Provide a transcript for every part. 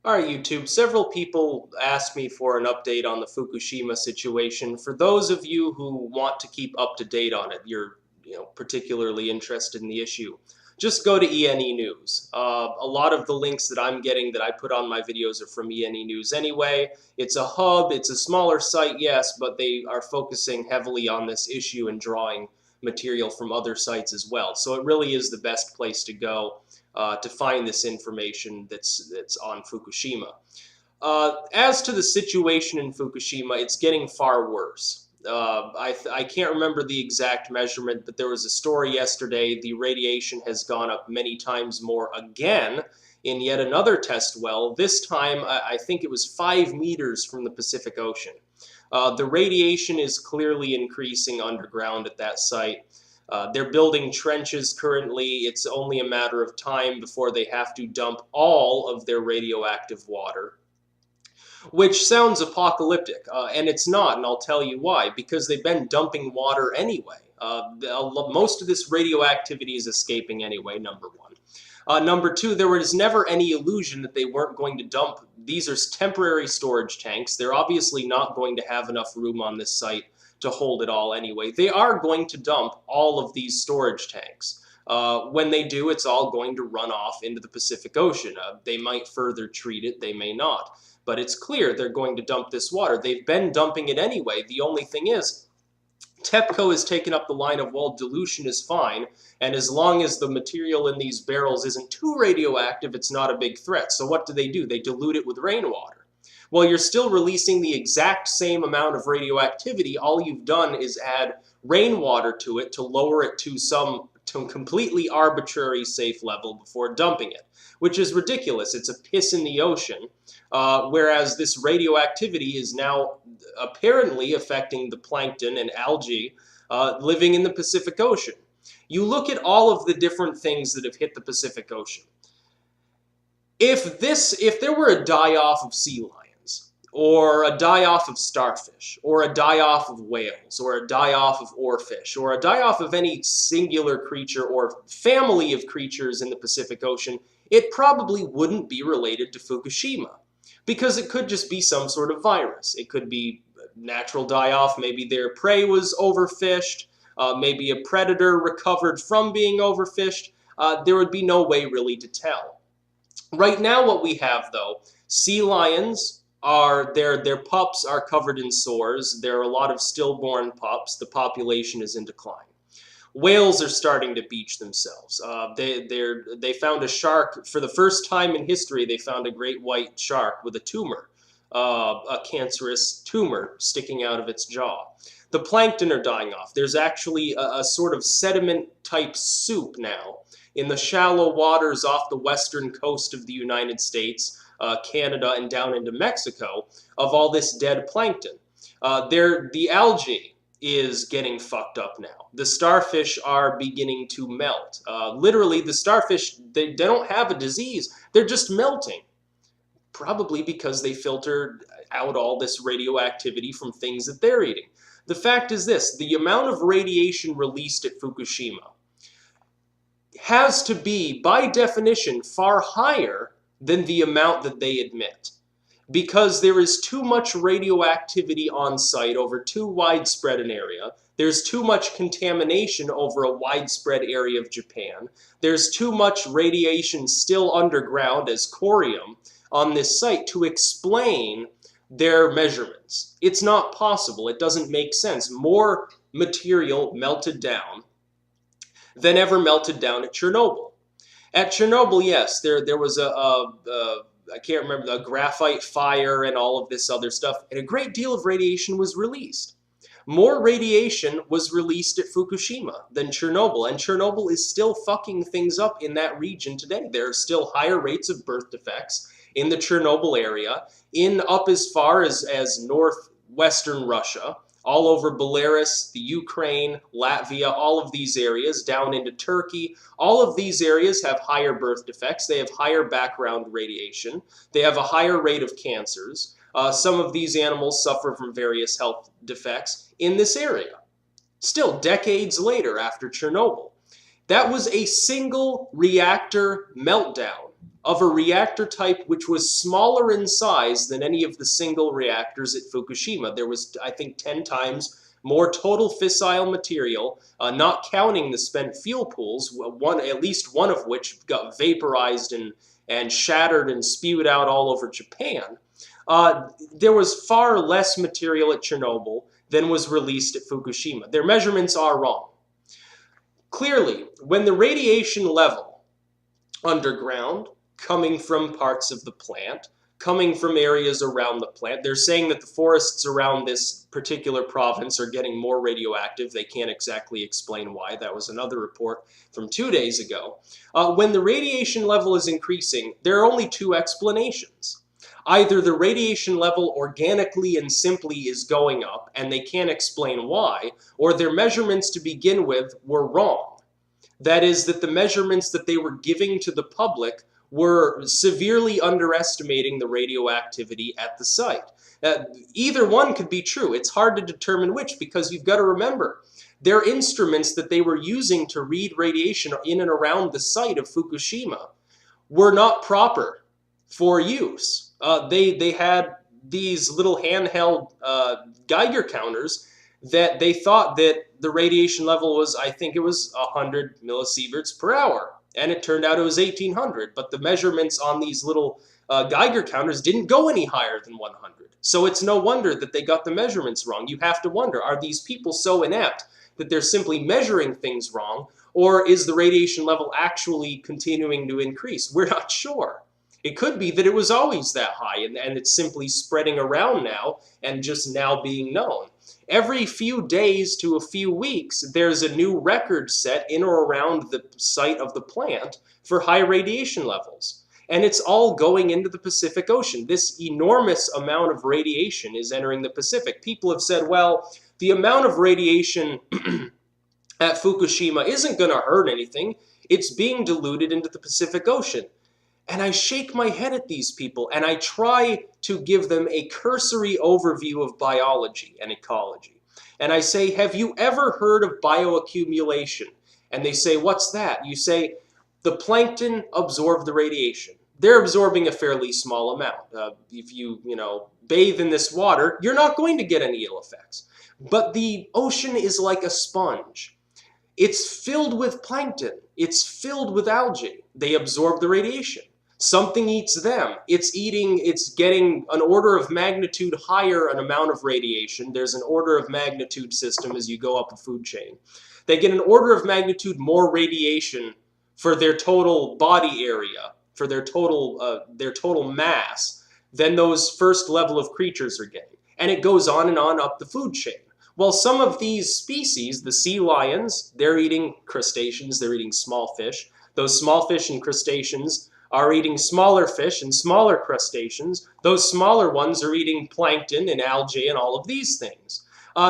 All right, YouTube. Several people asked me for an update on the Fukushima situation. For those of you who want to keep up to date on it, you're particularly interested in the issue, just go to ENE News. A lot of the links that I'm getting that I put on my videos are from ENE News anyway. It's a hub, it's a smaller site, yes, but they are focusing heavily on this issue and drawing material from other sites as well. So it really is the best place to go to find this information that's on Fukushima. As to the situation in Fukushima, it's getting far worse. I can't remember the exact measurement, but there was a story yesterday. The radiation has gone up many times more again in yet another test well. This time, I think it was 5 meters from the Pacific Ocean. The radiation is clearly increasing underground at that site. They're building trenches currently. It's only a matter of time before they have to dump all of their radioactive water, which sounds apocalyptic, and it's not, and I'll tell you why. Because they've been dumping water anyway. Most of this radioactivity is escaping anyway, number one. Number two, there was never any illusion that they weren't going to dump. These are temporary storage tanks. They're obviously not going to have enough room on this site to hold it all anyway. They are going to dump all of these storage tanks. When they do, it's all going to run off into the Pacific Ocean. They might further treat it, they may not. But it's clear they're going to dump this water. They've been dumping it anyway. The only thing is, TEPCO has taken up the line of, well, dilution is fine, and as long as the material in these barrels isn't too radioactive, it's not a big threat. So what do? They dilute it with rainwater. Well, you're still releasing the exact same amount of radioactivity. All you've done is add rainwater to it to lower it to a completely arbitrary safe level before dumping it, which is ridiculous. It's a piss in the ocean, whereas this radioactivity is now apparently affecting the plankton and algae living in the Pacific Ocean. You look at all of the different things that have hit the Pacific Ocean. If there were a die-off of sea lions, or a die-off of starfish, or a die-off of whales, or a die-off of oarfish, or a die-off of any singular creature or family of creatures in the Pacific Ocean, it probably wouldn't be related to Fukushima, because it could just be some sort of virus. It could be natural die-off. Maybe their prey was overfished. Maybe a predator recovered from being overfished. There would be no way really to tell. Right now what we have, though, sea lions are, their pups are covered in sores. There are a lot of stillborn pups. The population is in decline. Whales are starting to beach themselves. They found a shark, for the first time in history, they found a great white shark with a tumor, a cancerous tumor sticking out of its jaw. The plankton are dying off. There's actually a sort of sediment-type soup now in the shallow waters off the western coast of the United States, Canada, and down into Mexico, of all this dead plankton. The algae is getting fucked up now. The starfish are beginning to melt. Literally, the starfish, they don't have a disease. They're just melting. Probably because they filtered out all this radioactivity from things that they're eating. The fact is this: the amount of radiation released at Fukushima has to be, by definition, far higher than the amount that they admit, because there is too much radioactivity on site over too widespread an area. There's too much contamination over a widespread area of Japan. There's too much radiation still underground as corium on this site to explain their measurements. It's not possible. It doesn't make sense. More material melted down than ever melted down at Chernobyl. At Chernobyl, yes, there was I can't remember, a graphite fire and all of this other stuff, and a great deal of radiation was released. More radiation was released at Fukushima than Chernobyl, and Chernobyl is still fucking things up in that region today. There are still higher rates of birth defects in the Chernobyl area, up as far as northwestern Russia, all over Belarus, the Ukraine, Latvia, all of these areas, down into Turkey. All of these areas have higher birth defects. They have higher background radiation. They have a higher rate of cancers. Some of these animals suffer from various health defects in this area. Still, decades later after Chernobyl. That was a single reactor meltdown of a reactor type which was smaller in size than any of the single reactors at Fukushima. There was, I think, 10 times more total fissile material, not counting the spent fuel pools, at least one of which got vaporized and shattered and spewed out all over Japan. There was far less material at Chernobyl than was released at Fukushima. Their measurements are wrong. Clearly, when the radiation level underground, coming from parts of the plant, coming from areas around the plant, they're saying that the forests around this particular province are getting more radioactive. They can't exactly explain why. That was another report from 2 days ago. When the radiation level is increasing, there are only two explanations. Either the radiation level organically and simply is going up, and they can't explain why, or their measurements to begin with were wrong. That is, that the measurements that they were giving to the public were severely underestimating the radioactivity at the site. Either one could be true. It's hard to determine which, because you've got to remember, their instruments that they were using to read radiation in and around the site of Fukushima were not proper for use. They had these little handheld Geiger counters that they thought that the radiation level was, I think it was 100 millisieverts per hour. And it turned out it was 1800. But the measurements on these little Geiger counters didn't go any higher than 100. So it's no wonder that they got the measurements wrong. You have to wonder, are these people so inept that they're simply measuring things wrong? Or is the radiation level actually continuing to increase? We're not sure. It could be that it was always that high and it's simply spreading around now and just now being known. Every few days to a few weeks, there's a new record set in or around the site of the plant for high radiation levels. And it's all going into the Pacific Ocean. This enormous amount of radiation is entering the Pacific. People have said, well, the amount of radiation at Fukushima isn't going to hurt anything. It's being diluted into the Pacific Ocean. And I shake my head at these people, and I try to give them a cursory overview of biology and ecology. And I say, have you ever heard of bioaccumulation? And they say, what's that? You say, the plankton absorb the radiation. They're absorbing a fairly small amount. If you bathe in this water, you're not going to get any ill effects. But the ocean is like a sponge. It's filled with plankton. It's filled with algae. They absorb the radiation. Something eats them. It's getting an order of magnitude higher an amount of radiation. There's an order of magnitude system as you go up a food chain. They get an order of magnitude more radiation for their total body area, for their total mass, than those first level of creatures are getting. And it goes on and on up the food chain. Well, some of these species, the sea lions, they're eating crustaceans, they're eating small fish. Those small fish and crustaceans are eating smaller fish and smaller crustaceans. Those smaller ones are eating plankton and algae and all of these things.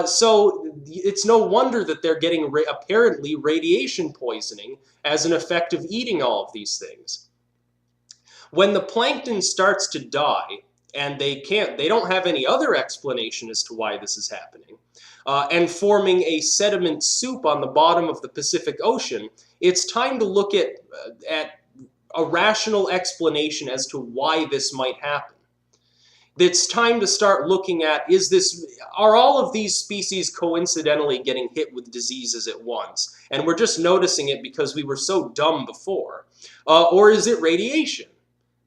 So it's no wonder that they're getting apparently radiation poisoning as an effect of eating all of these things. When the plankton starts to die, and they don't have any other explanation as to why this is happening, and forming a sediment soup on the bottom of the Pacific Ocean, it's time to look at a rational explanation as to why this might happen. It's time to start looking at, are all of these species coincidentally getting hit with diseases at once? And we're just noticing it because we were so dumb before. Or is it radiation?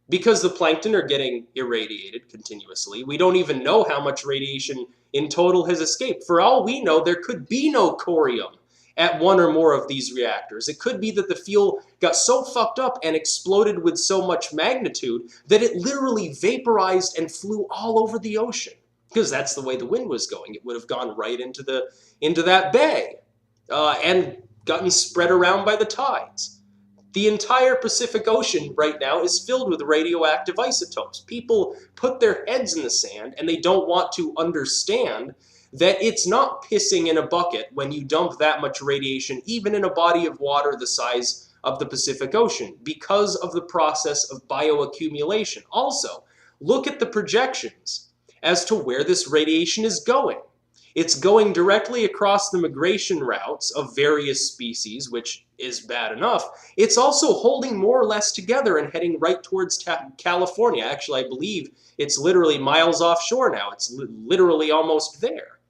Because the plankton are getting irradiated continuously. We don't even know how much radiation in total has escaped. For all we know, there could be no corium at one or more of these reactors. It could be that the fuel got so fucked up and exploded with so much magnitude that it literally vaporized and flew all over the ocean. Because that's the way the wind was going. It would have gone right into that bay and gotten spread around by the tides. The entire Pacific Ocean right now is filled with radioactive isotopes. People put their heads in the sand and they don't want to understand that it's not pissing in a bucket when you dump that much radiation, even in a body of water the size of the Pacific Ocean, because of the process of bioaccumulation. Also, look at the projections as to where this radiation is going. It's going directly across the migration routes of various species, which is bad enough. It's also holding more or less together and heading right towards California. Actually, I believe it's literally miles offshore now. It's literally almost there.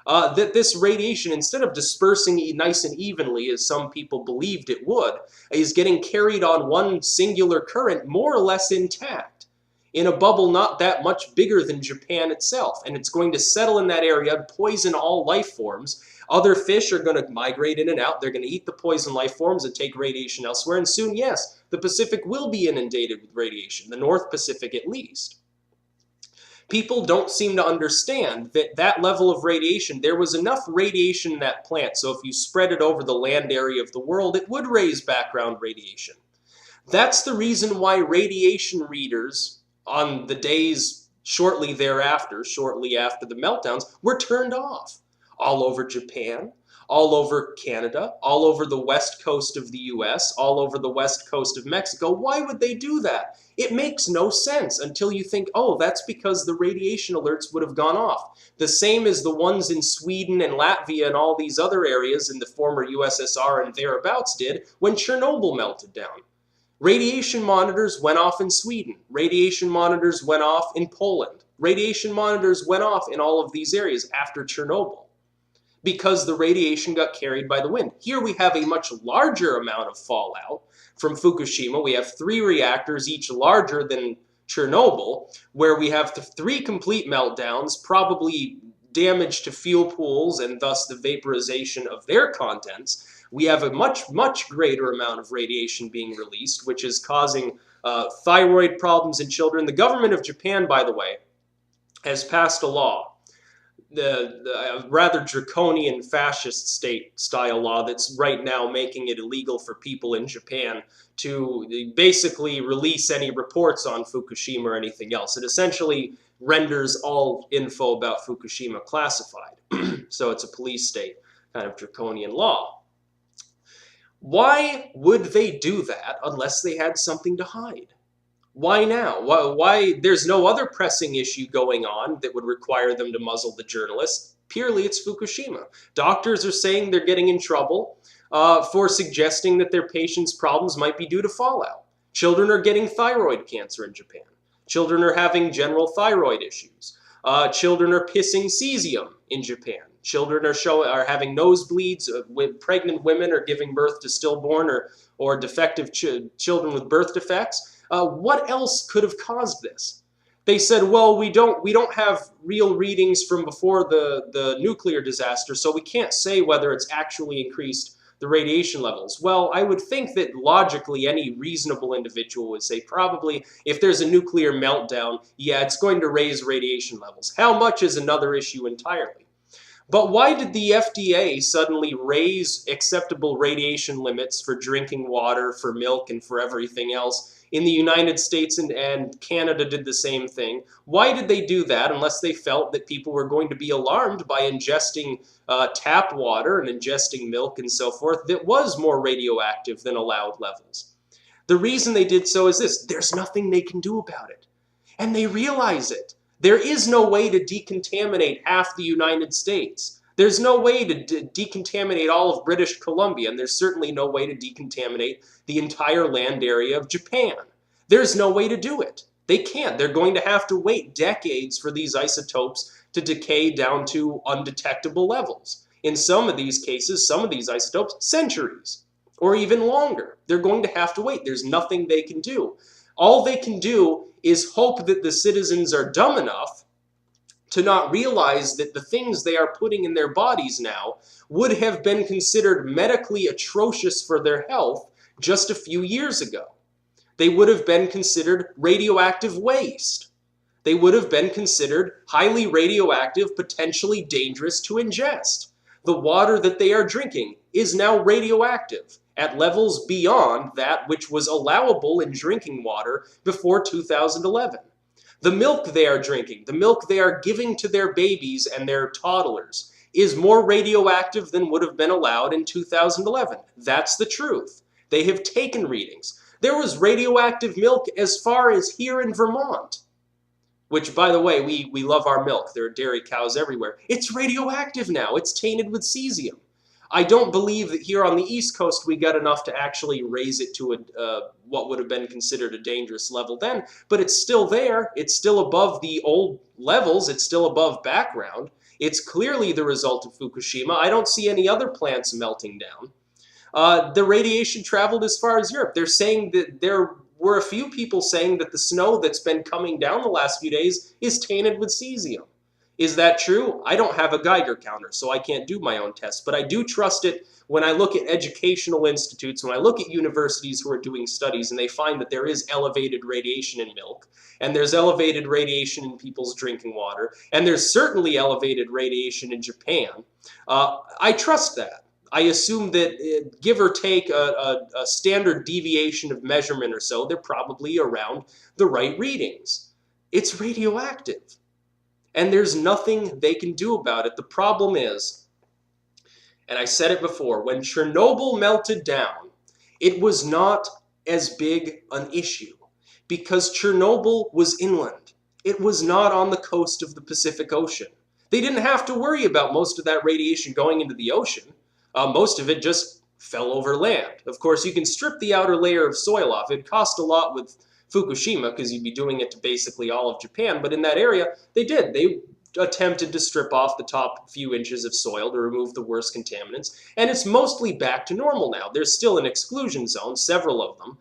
That this radiation, instead of dispersing nice and evenly, as some people believed it would, is getting carried on one singular current more or less intact in a bubble not that much bigger than Japan itself. And it's going to settle in that area, poison all life forms. Other fish are going to migrate in and out. They're going to eat the poison life forms and take radiation elsewhere. And soon, yes, the Pacific will be inundated with radiation, the North Pacific at least. People don't seem to understand that that level of radiation, there was enough radiation in that plant, so if you spread it over the land area of the world, it would raise background radiation. That's the reason why radiation readers on the days shortly thereafter, shortly after the meltdowns, were turned off. All over Japan, all over Canada, all over the west coast of the US, all over the west coast of Mexico. Why would they do that? It makes no sense until you think, oh, that's because the radiation alerts would have gone off. The same as the ones in Sweden and Latvia and all these other areas in the former USSR and thereabouts did when Chernobyl melted down. Radiation monitors went off in Sweden. Radiation monitors went off in Poland. Radiation monitors went off in all of these areas after Chernobyl, because the radiation got carried by the wind. Here we have a much larger amount of fallout from Fukushima. We have 3 reactors, each larger than Chernobyl, where we have 3 complete meltdowns, probably damage to fuel pools and thus the vaporization of their contents. We have a much, much greater amount of radiation being released, which is causing thyroid problems in children. The government of Japan, by the way, has passed a law, the rather draconian fascist state-style law that's right now making it illegal for people in Japan to basically release any reports on Fukushima or anything else. It essentially renders all info about Fukushima classified. So it's a police state kind of draconian law. Why would they do that unless they had something to hide? Why now? Why? There's no other pressing issue going on that would require them to muzzle the journalists. Purely, it's Fukushima. Doctors are saying they're getting in trouble for suggesting that their patients' problems might be due to fallout. Children are getting thyroid cancer in Japan. Children are having general thyroid issues. Children are pissing cesium in Japan. Children are having nosebleeds. Pregnant women are giving birth to stillborn or defective children with birth defects. What else could have caused this? They said, well, we don't have real readings from before the nuclear disaster, so we can't say whether it's actually increased the radiation levels. Well, I would think that logically any reasonable individual would say probably if there's a nuclear meltdown, yeah, it's going to raise radiation levels. How much is another issue entirely. But why did the FDA suddenly raise acceptable radiation limits for drinking water, for milk, and for everything else? In the United States and Canada did the same thing. Why did they do that unless they felt that people were going to be alarmed by ingesting tap water and ingesting milk and so forth that was more radioactive than allowed levels? The reason they did so is this: there's nothing they can do about it. And they realize it. There is no way to decontaminate half the United States. There's no way to decontaminate all of British Columbia, and there's certainly no way to decontaminate the entire land area of Japan. There's no way to do it. They can't. They're going to have to wait decades for these isotopes to decay down to undetectable levels. In some of these cases, some of these isotopes, centuries, or even longer. They're going to have to wait. There's nothing they can do. All they can do is hope that the citizens are dumb enough to not realize that the things they are putting in their bodies now would have been considered medically atrocious for their health just a few years ago. They would have been considered radioactive waste. They would have been considered highly radioactive, potentially dangerous to ingest. The water that they are drinking is now radioactive at levels beyond that which was allowable in drinking water before 2011. The milk they are drinking, the milk they are giving to their babies and their toddlers, is more radioactive than would have been allowed in 2011. That's the truth. They have taken readings. There was radioactive milk as far as here in Vermont. which, by the way, we love our milk. There are dairy cows everywhere. It's radioactive now. It's tainted with cesium. I don't believe that here on the East Coast we got enough to actually raise it to what would have been considered a dangerous level then, but it's still there. It's still above the old levels. It's still above background. It's clearly the result of Fukushima. I don't see any other plants melting down. The radiation traveled as far as Europe. They're saying that there were a few people saying that the snow that's been coming down the last few days is tainted with cesium. Is that true? I don't have a Geiger counter, so I can't do my own tests, but I do trust it when I look at educational institutes, when I look at universities who are doing studies and they find that there is elevated radiation in milk, and there's elevated radiation in people's drinking water, and there's certainly elevated radiation in Japan. I trust that. I assume that give or take a standard deviation of measurement or so, they're probably around the right readings. It's radioactive. And there's nothing they can do about it. The problem is, and I said it before, when Chernobyl melted down, it was not as big an issue because Chernobyl was inland. It was not on the coast of the Pacific Ocean. They didn't have to worry about most of that radiation going into the ocean. Most of it just fell over land. Of course, you can strip the outer layer of soil off. It cost a lot with Fukushima because you'd be doing it to basically all of Japan, but in that area, they did. They attempted to strip off the top few inches of soil to remove the worst contaminants, and it's mostly back to normal now. There's still an exclusion zone, several of them,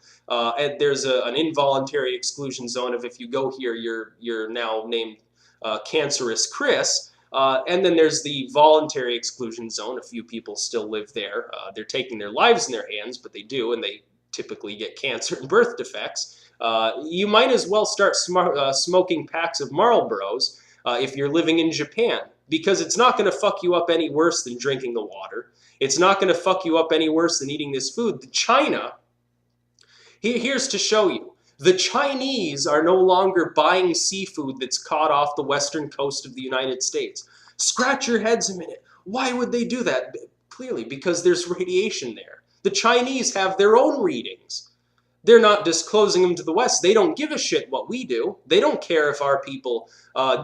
and there's an involuntary exclusion zone of if you go here, you're now named Cancerous Chris. And then there's the voluntary exclusion zone. A few people still live there. They're taking their lives in their hands, but they do, and they typically get cancer and birth defects. You might as well start smoking packs of Marlboros if you're living in Japan, because it's not going to fuck you up any worse than drinking the water. It's not going to fuck you up any worse than eating this food. China, here's to show you. The Chinese are no longer buying seafood that's caught off the western coast of the United States. Scratch your heads a minute. Why would they do that? Clearly, because there's radiation there. The Chinese have their own readings. They're not disclosing them to the West. They don't give a shit what we do. They don't care if our people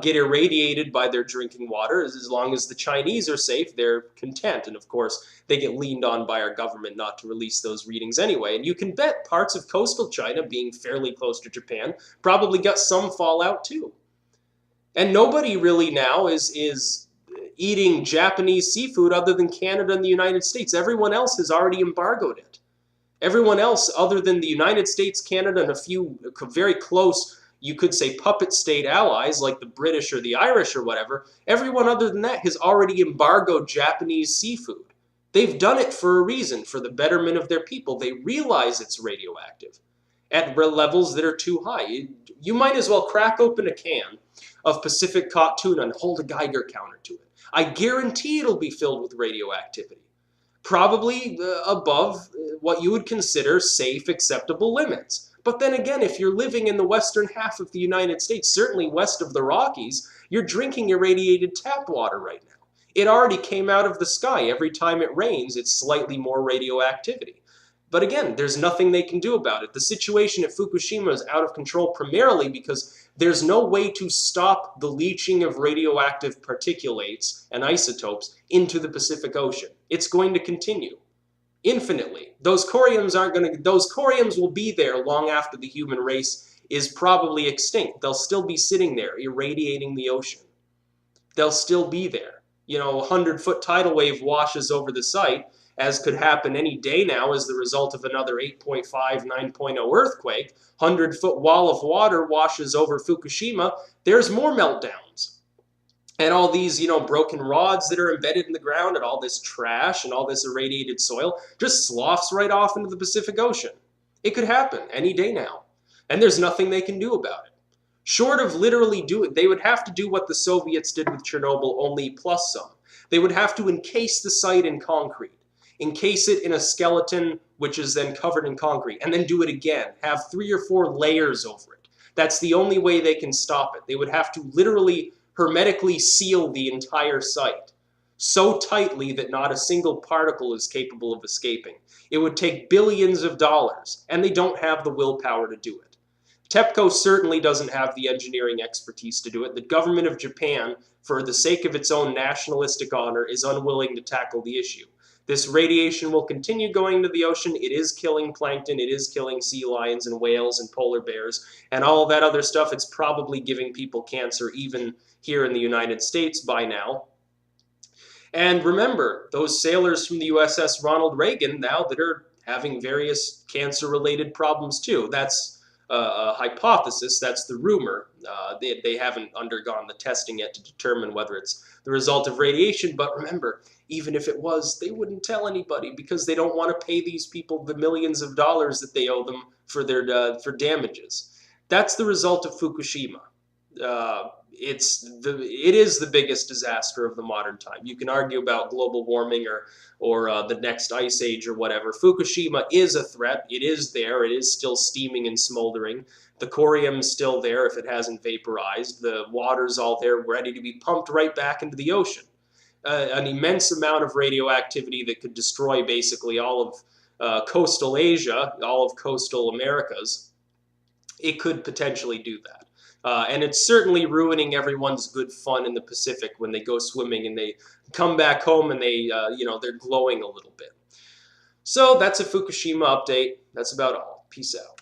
get irradiated by their drinking water. As long as the Chinese are safe, they're content. And of course, they get leaned on by our government not to release those readings anyway. And you can bet parts of coastal China, being fairly close to Japan, probably got some fallout too. And nobody really now is eating Japanese seafood other than Canada and the United States. Everyone else has already embargoed it. Everyone else, other than the United States, Canada, and a few very close, you could say, puppet state allies like the British or the Irish or whatever, everyone other than that has already embargoed Japanese seafood. They've done it for a reason, for the betterment of their people. They realize it's radioactive at levels that are too high. You might as well crack open a can of Pacific caught tuna and hold a Geiger counter to it. I guarantee it'll be filled with radioactivity. Probably above what you would consider safe, acceptable limits. But then again, if you're living in the western half of the United States, certainly west of the Rockies, you're drinking irradiated tap water right now. It already came out of the sky. Every time it rains, it's slightly more radioactivity. But again, there's nothing they can do about it. The situation at Fukushima is out of control primarily because there's no way to stop the leaching of radioactive particulates and isotopes into the Pacific Ocean. It's going to continue infinitely. Those coriums will be there long after the human race is probably extinct. They'll still be sitting there irradiating the ocean. They'll still be there. You know, a 100-foot tidal wave washes over the site, as could happen any day now as the result of another 8.5, 9.0 earthquake. 100-foot wall of water washes over Fukushima. There's more meltdowns. And all these, broken rods that are embedded in the ground and all this trash and all this irradiated soil just sloughs right off into the Pacific Ocean. It could happen any day now. And there's nothing they can do about it. Short of literally do it, they would have to do what the Soviets did with Chernobyl, only plus some. They would have to encase the site in concrete. Encase it in a skeleton, which is then covered in concrete, and then do it again. Have 3 or 4 layers over it. That's the only way they can stop it. They would have to literally hermetically seal the entire site so tightly that not a single particle is capable of escaping. It would take billions of dollars, and they don't have the willpower to do it. TEPCO certainly doesn't have the engineering expertise to do it. The government of Japan, for the sake of its own nationalistic honor, is unwilling to tackle the issue. This radiation will continue going to the ocean. It is killing plankton. It is killing sea lions and whales and polar bears and all of that other stuff. It's probably giving people cancer even here in the United States by now. And remember, those sailors from the USS Ronald Reagan now that are having various cancer-related problems too. That's a hypothesis. That's the rumor. They haven't undergone the testing yet to determine whether it's the result of radiation. But remember, even if it was, they wouldn't tell anybody because they don't want to pay these people the millions of dollars that they owe them for damages. That's the result of Fukushima. It is the biggest disaster of the modern time. You can argue about global warming or the next ice age or whatever. Fukushima is a threat. It is there. It is still steaming and smoldering. The corium's still there if it hasn't vaporized. The water's all there, ready to be pumped right back into the ocean. An immense amount of radioactivity that could destroy basically all of coastal Asia, all of coastal Americas. It could potentially do that. And it's certainly ruining everyone's good fun in the Pacific when they go swimming and they come back home and they're glowing a little bit. So that's a Fukushima update. That's about all. Peace out.